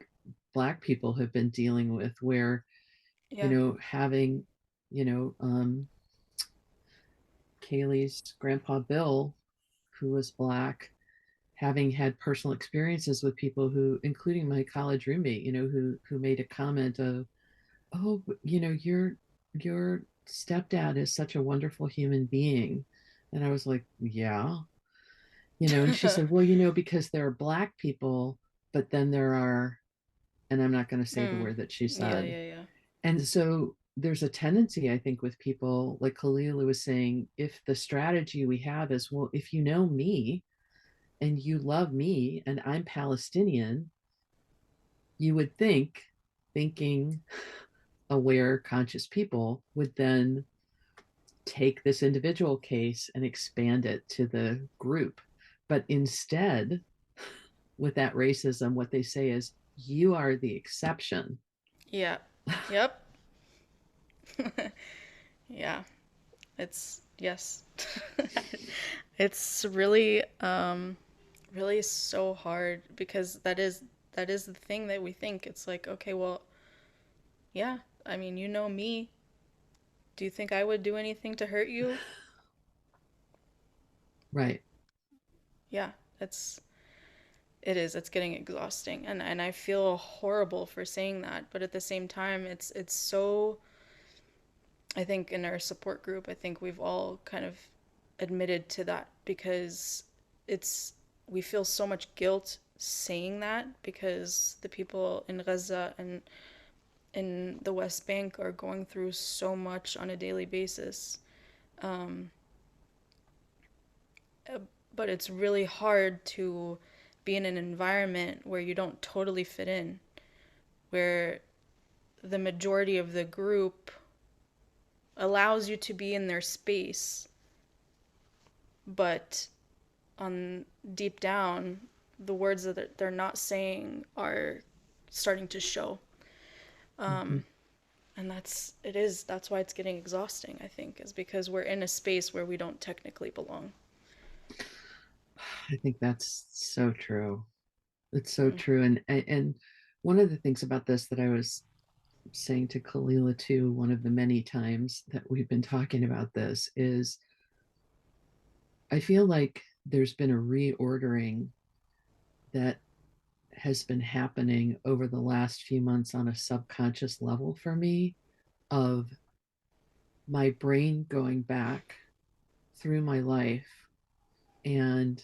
Black people have been dealing with, where, Yeah. having, Kaylee's grandpa Bill, who was Black, having had personal experiences with people who, including my college roommate, who made a comment of, oh, your stepdad is such a wonderful human being. And I was like, yeah. And she said, well, because there are Black people, but then there are, and I'm not going to say the Mm. word that she Yeah, said. yeah, yeah. And so there's a tendency, I think, with people, like Kalila was saying, if the strategy we have is, well, if you know me and you love me and I'm Palestinian, you would think, thinking aware, conscious people would then take this individual case and expand it to the group. But instead, with that racism, what they say is, you are the exception. Yeah. Yep. Yeah. It's yes. It's really really so hard because that is the thing that we think. It's like, okay, well, yeah, I mean, you know me. Do you think I would do anything to hurt you? Right. Yeah, it is. It's getting exhausting. And I feel horrible for saying that, but at the same time, it's so I think in our support group, I think we've all kind of admitted to that because it's we feel so much guilt saying that because the people in Gaza and in the West Bank are going through so much on a daily basis. Um, but it's really hard to be in an environment where you don't totally fit in, where the majority of the group allows you to be in their space, but on deep down, the words that they're not saying are starting to show. Mm-hmm. And that's why it's getting exhausting, I think, is because we're in a space where we don't technically belong. I think that's so true. It's so Mm. true. And one of the things about this that I was saying to Kalila too, one of the many times that we've been talking about this, is I feel like there's been a reordering that has been happening over the last few months on a subconscious level for me, of my brain going back through my life, and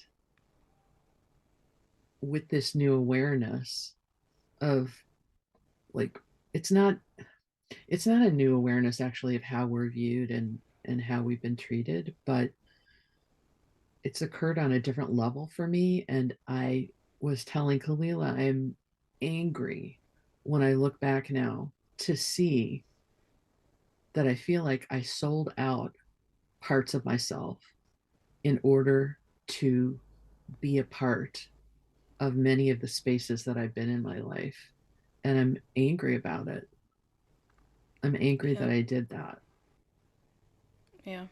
with this new awareness of, like, it's not a new awareness actually of how we're viewed and how we've been treated, but it's occurred on a different level for me. And I was telling Kalila, I'm angry when I look back now to see that I feel like I sold out parts of myself in order to be a part of many of the spaces that I've been in my life. And I'm angry about it. I'm angry Yeah, that I did that. yeah.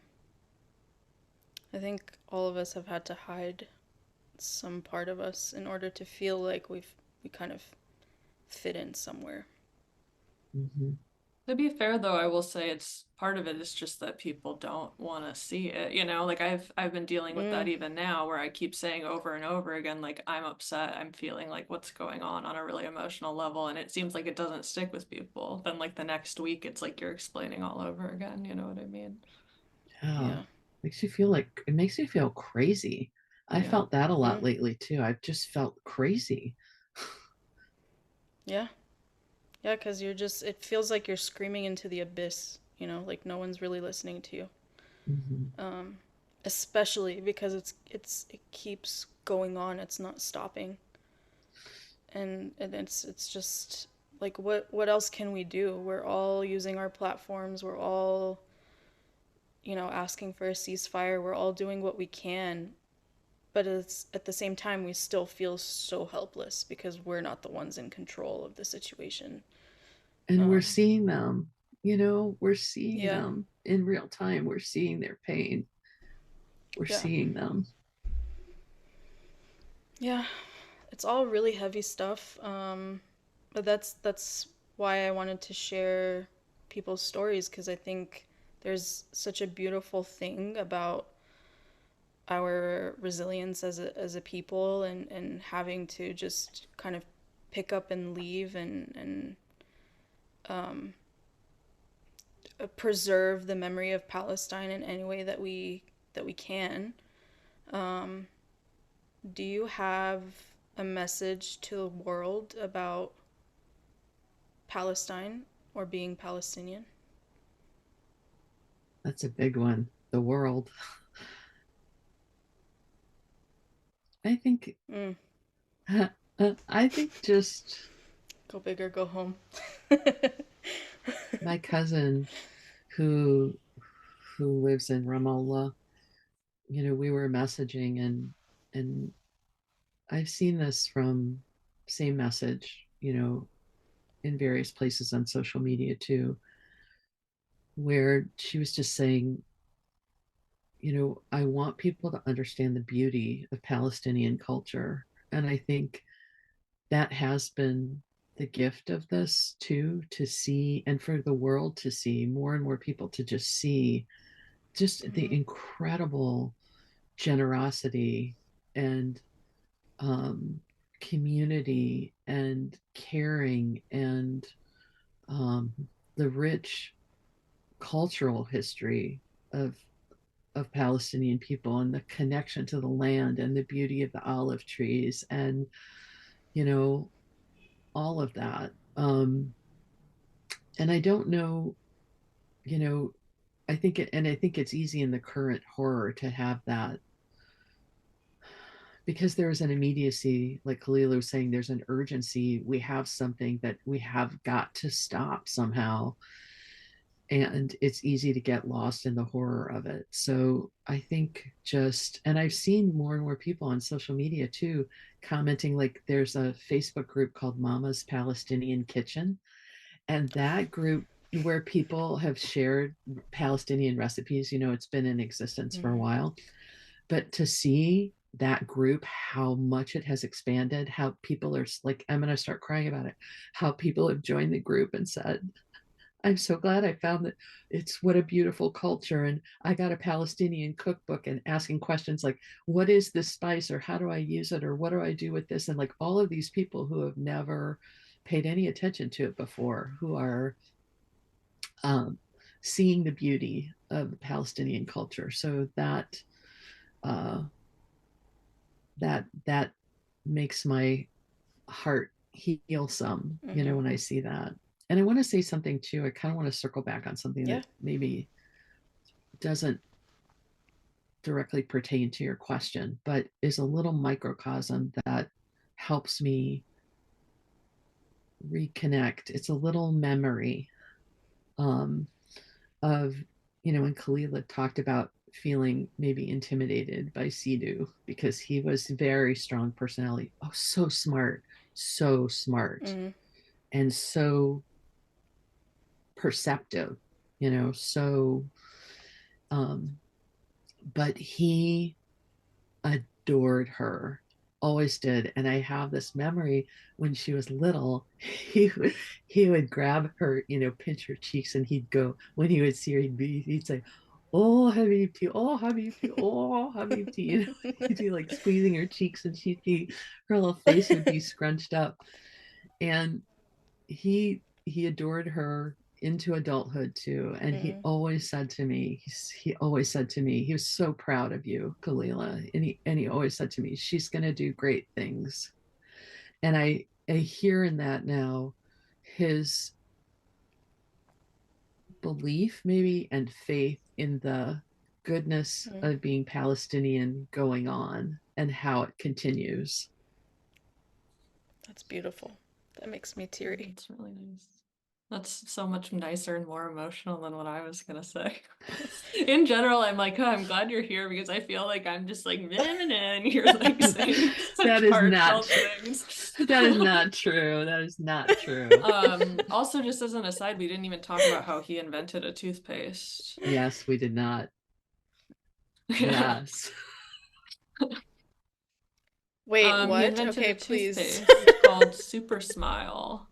I think all of us have had to hide some part of us in order to feel like we kind of fit in somewhere. Mm-hmm. To be fair though, I will say it's part of it is just that people don't want to see it, you know? Like I've been dealing with that Mm, even now where I keep saying over and over again like I'm upset, I'm feeling like what's going on a really emotional level and it seems like it doesn't stick with people. Then like the next week it's like you're explaining all over again, you know what I mean? Yeah. yeah. Makes you feel like it makes you feel crazy. I Yeah. felt that a lot Mm, lately too. I've just felt crazy. yeah. Yeah, because you're just, it feels like you're screaming into the abyss, like no one's really listening to you. Mhm. Um, Especially because it keeps going on, it's not stopping. And it's just like what else can we do? We're all using our platforms, we're all, asking for a ceasefire, we're all doing what we can, but it's at the same time we still feel so helpless because we're not the ones in control of the situation. And we're Um, seeing them, we're seeing yeah, them in real time. We're seeing their pain. We're yeah, seeing them. yeah. It's all really heavy stuff. But that's why I wanted to share people's stories because I think there's such a beautiful thing about our resilience as a people and having to just kind of pick up and leave and um, preserve the memory of Palestine in any way that we can. Um, do you have a message to the world about Palestine or being Palestinian? That's a big one. The world. I think Mm, I think just go big or go home. my cousin who lives in Ramallah, we were messaging and I've seen this from same message, in various places on social media too, where she was just saying, I want people to understand the beauty of Palestinian culture. And I think that has been the gift of this too, to see and for the world to see more and more people to just see just the Mm-hmm. incredible generosity and um, community and caring and um, the rich cultural history of Palestinian people and the connection to the land and the beauty of the olive trees and you know all of that. And I don't know, you know, I think it's easy in the current horror to have that because there's an immediacy, like Kalila was saying, there's an urgency. We have something that we have got to stop somehow. And it's easy to get lost in the horror of it. So I think and I've seen more and more people on social media too commenting, like there's a Facebook group called Mama's Palestinian Kitchen. And that group where people have shared Palestinian recipes, it's been in existence for a Mm-hmm. while. But to see that group, how much it has expanded, how people are like, I'm going to start crying about it, how people have joined the group and said, I'm so glad I found that it's what a beautiful culture. And I got a Palestinian cookbook and asking questions like, what is this spice or how do I use it or what do I do with this? And like all of these people who have never paid any attention to it before, who are um, seeing the beauty of the Palestinian culture. So uh, that makes my heart heal some, Mm-hmm. when I see that. And I want to say something too. I kind of want to circle back on something Yeah. that maybe doesn't directly pertain to your question, but is a little microcosm that helps me reconnect. It's a little memory um, of, when Kalila talked about feeling maybe intimidated by Sidhu because he was very strong personality. Oh, so smart, Mm-hmm. and so perceptive, so, um, but he adored her always did. And I have this memory when she was little, he would grab her, pinch her cheeks, and he'd go, when he would see her, he'd say, "Oh, Habibti, oh, Habibti, oh, Habibti." He'd be like squeezing her cheeks, and her little face would be scrunched up. And he adored her into adulthood too. And he Mm, always said to me, he always said to me, he was so proud of you, Kalila. And he always said to me, she's gonna do great things. And I hear in that now his belief maybe and faith in the goodness mm. of being Palestinian going on and how it continues. That's beautiful. That makes me teary. It's really nice. That's so much nicer and more emotional than what I was gonna say. In general, I'm like, oh, I'm glad you're here because I feel like I'm just like, nah, nah, nah, and you're like saying That such is not heartfelt things. that is not true. That is not true. Also, just as an aside, we didn't even talk about how he invented a toothpaste. Yes, we did not. Yes. Wait, He what? invented a Okay, please. toothpaste called Super Smile.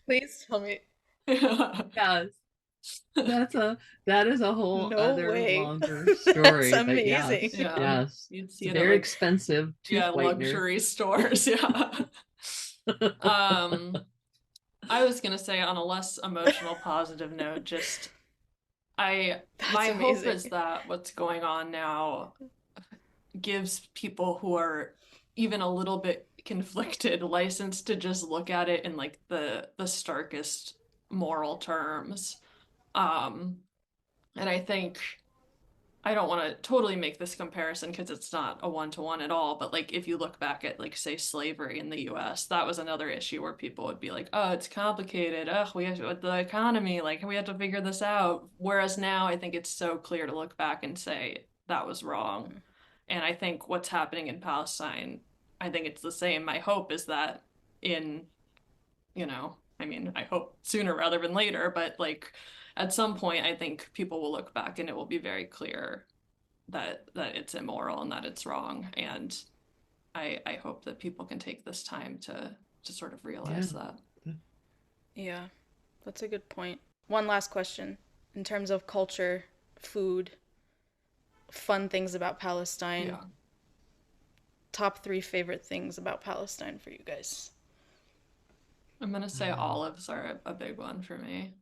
Please tell me. Yes. That's a that is a whole No other way. longer That's story, but amazing. yes, Yeah, yes. you'd It's see a it at very like, expensive tooth yeah, whitener. luxury stores. Yeah. Um, I was gonna say on a less emotional, positive note, just That's my hope is amazing. that what's going on now gives people who are even a little bit conflicted license to just look at it in like the starkest moral terms. Um, and I think I don't want to totally make this comparison because it's not a one-to-one at all, but like if you look back at like say slavery in the US, that was another issue where people would be like, "Oh, it's complicated. Ugh, we have with the economy, like we have to figure this out." Whereas now I think it's so clear to look back and say that was wrong. And I think what's happening in Palestine, I think it's the same. My hope is that in, I mean, I hope sooner rather than later, but like at some point I think people will look back and it will be very clear that it's immoral and that it's wrong. And I hope that people can take this time to sort of Yeah. realize that. Yeah, that's a good point. One last question. In terms of culture, food, fun things about Palestine, Yeah. top three favorite things about Palestine for you guys. I'm gonna say olives are a big one for me.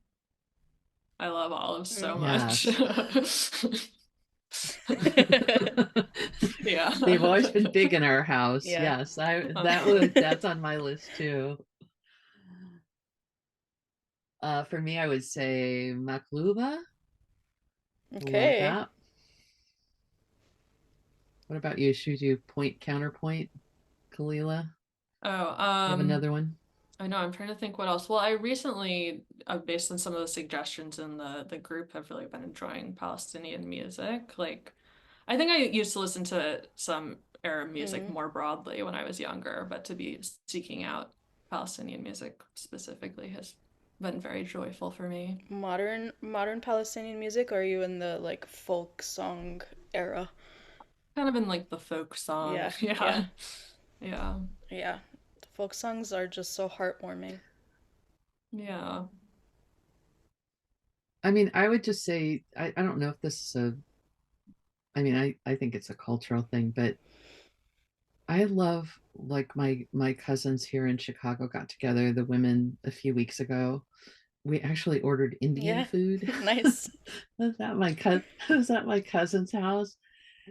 I love olives so Mm. much. Yes. Yeah. They've always been big in our house. Yeah. Yes, Um, that's on my list too. For me, I would say makluba. Love Okay. that. What about you? Should you point counterpoint, Kalila? oh, You have another one? I know, I'm trying to think what else. Well, I recently, based on some of the suggestions in the group, have really been enjoying Palestinian music. Like, I think I used to listen to some Arab music Mm. more broadly when I was younger, but to be seeking out Palestinian music specifically has been very joyful for me. Modern Palestinian music, or are you in the like folk song era? Kind of in like the folk song. Yeah. Yeah. Yeah. Yeah. Yeah. The folk songs are just so heartwarming. Yeah. I mean, I would just say I don't know if this is a I mean, I think it's a cultural thing, but I love like my cousins here in Chicago got together, the women a few weeks ago. We actually ordered Indian Yeah. food. Nice. Was at my cousin's house.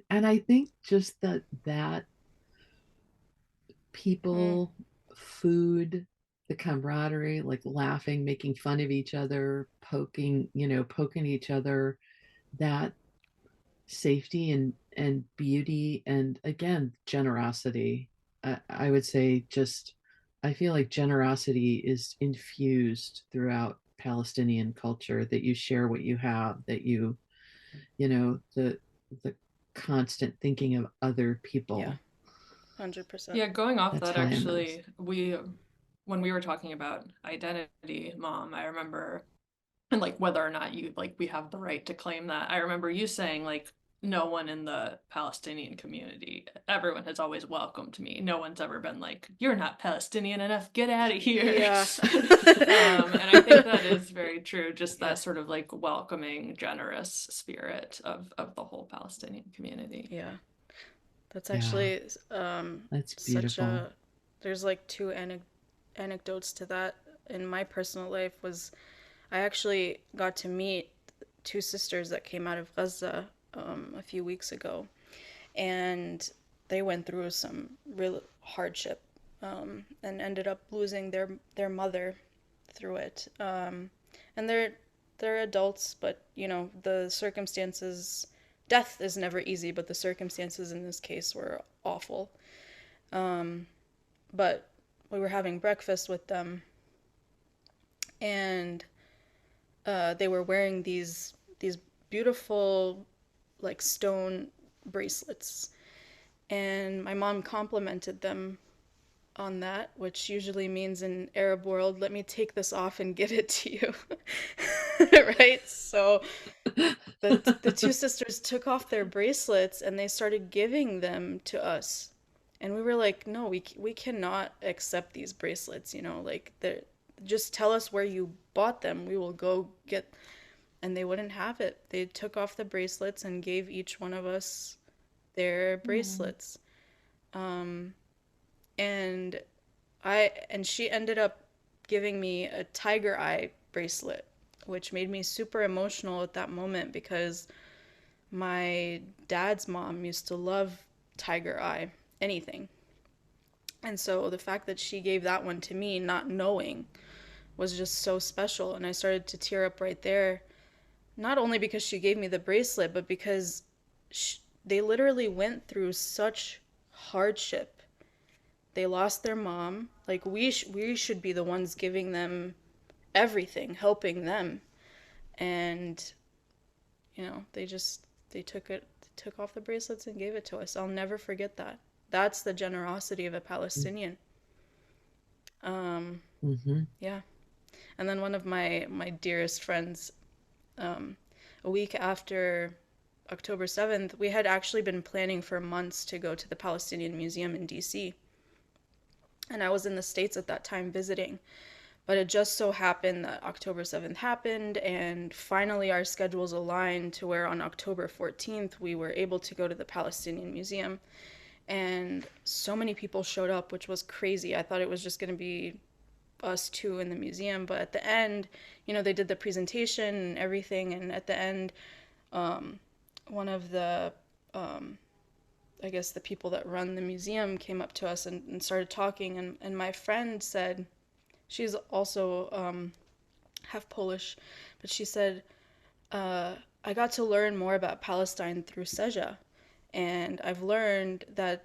And I think just that Mm. people, food, the camaraderie, like laughing, making fun of each other, poking each other, that safety and beauty, and again generosity. I would say just I feel like generosity is infused throughout Palestinian culture, that you share what you have, that the constant thinking of other Yeah. people. 100%. Yeah, going off That's that, how I am most. actually, when we were talking about identity, Mom, I remember, and like whether or not you like we have the right to claim that. I remember you saying like no one in the Palestinian community, everyone has always welcomed me. No one's ever been like, "You're not Palestinian enough, get out of here." Yeah. And I think that is very true. Just Yeah. that sort of like welcoming, generous spirit of the whole Palestinian community. Yeah. That's Yeah, actually that's such beautiful. a there's like two anecdotes to that in my personal life was I actually got to meet two sisters that came out of Gaza a few weeks ago, and they went through some real hardship and ended up losing their mother through it. And they're adults, but you know the circumstances. Death is never easy, but the circumstances in this case were awful. But we were having breakfast with them, and they were wearing these beautiful like stone bracelets, and my mom complimented them on that, which usually means in Arab world, let me take this off and give it to you. Right? So the two sisters took off their bracelets and they started giving them to us. And we were like, no, we cannot accept these bracelets, you know, like they just tell us where you bought them. We will go get, and they wouldn't have it. They took off the bracelets and gave each one of us their Mm. bracelets. And and she ended up giving me a tiger eye bracelet, which made me super emotional at that moment because my dad's mom used to love tiger eye, anything. And so the fact that she gave that one to me, not knowing, was just so special. And I started to tear up right there, not only because she gave me the bracelet, but because they literally went through such hardship. They lost their mom. Like we should be the ones giving them everything, helping them. And you know, they took off the bracelets and gave it to us. I'll never forget that. That's the generosity of a Palestinian. Um, Mm-hmm. yeah. And then one of my dearest friends, um, a week after October 7th, we had actually been planning for months to go to the Palestinian Museum in DC. And I was in the States at that time visiting. But it just so happened that October 7th happened, and finally our schedules aligned to where on October 14th we were able to go to the Palestinian Museum. And so many people showed up, which was crazy. I thought it was just going to be us two in the museum, but at the end, you know, they did the presentation and everything, and at the end, one of the I guess the people that run the museum came up to us and started talking, and my friend said, she's also half Polish, but she said, I got to learn more about Palestine through Saja. And I've learned that,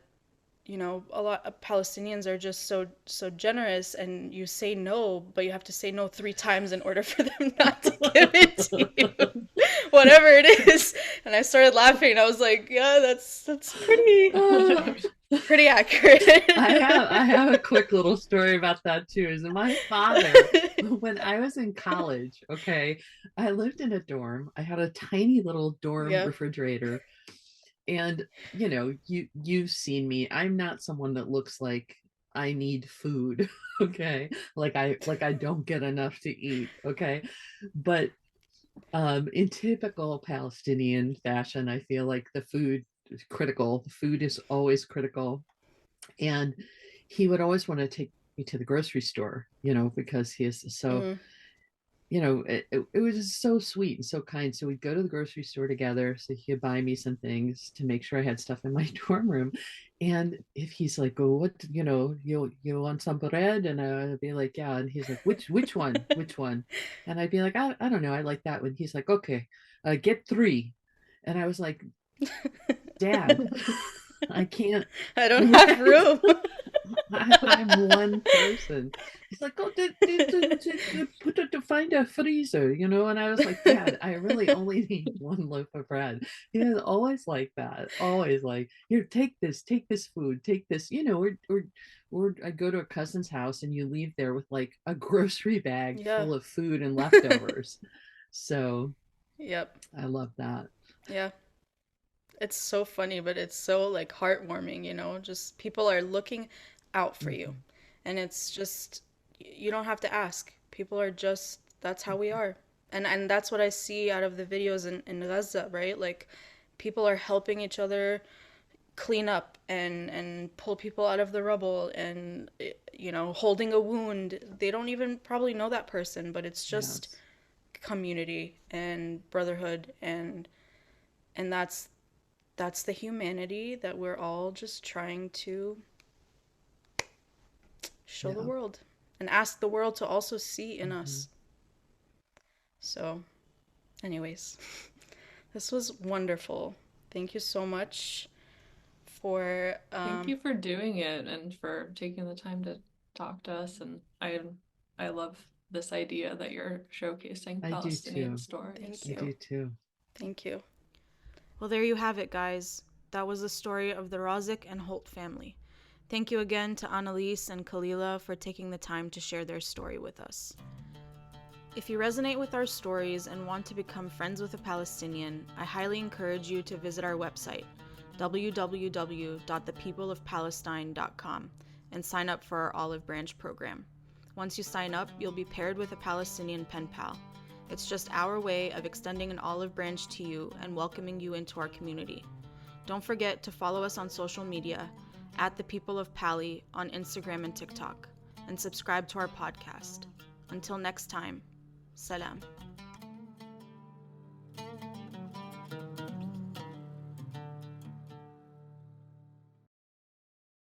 you know, a lot of Palestinians are just so generous, and you say no, but you have to say no 3 times in order for them not to give it to you, whatever it is. And I started laughing, and I was like, yeah, that's Uh, pretty accurate. I have a quick little story about that too. Is my father, when I was in college, okay, I lived in a dorm. I had a tiny little dorm Yeah. refrigerator, and you've seen me. I'm not someone that looks like I need food, okay? Like I don't get enough to eat, okay? But in typical Palestinian fashion, I feel like the food is critical. The food is always critical, and he would always want to take me to the grocery store, because he is so, Mm-hmm. it was just so sweet and so kind. So we'd go to the grocery store together, so he'd buy me some things to make sure I had stuff in my dorm room. And if he's like, oh, what, you want some bread? And I'd be like, yeah. And he's like, which one, which one? And I'd be like, I don't know, I like that one. He's like, okay, get three. And I was like, Dad, I can't. I don't have room. I'm one person. He's like, oh, put it to find a freezer, And I was like, Dad, I really only need one loaf of bread. He was always like that, always like, here, take this food, take this, or I go to a cousin's house and you leave there with like a grocery bag Yeah. full of food and leftovers. So Yep. I love that. Yeah. It's so funny, but it's so like heartwarming, you know? Just people are looking out for you. Hmm. And it's just you don't have to ask. People are just that's how we are. And that's what I see out of the videos in Gaza, right? Like people are helping each other clean up and pull people out of the rubble and you know, holding a wound. They don't even probably know that person, but it's just Yes. community and brotherhood and that's the humanity that we're all just trying to show the Yeah. world and ask the world to also see in Hmm. us. So, anyways, this was wonderful. Thank you so much for Thank you for doing it and for taking the time to talk to us. And I love this idea that you're showcasing I do Palestinian too. thank stories. I you. do too. Thank you. Well, there you have it, guys. That was the story of the Raziq and Holt family. Thank you again to Annalise and Kalila for taking the time to share their story with us. If you resonate with our stories and want to become friends with a Palestinian, I highly encourage you to visit our website, www.thepeopleofpalestine.com, and sign up for our Olive Branch program. Once you sign up, you'll be paired with a Palestinian pen pal. It's just our way of extending an olive branch to you and welcoming you into our community. Don't forget to follow us on social media at The People of Pali on Instagram and TikTok, and subscribe to our podcast. Until next time, salam.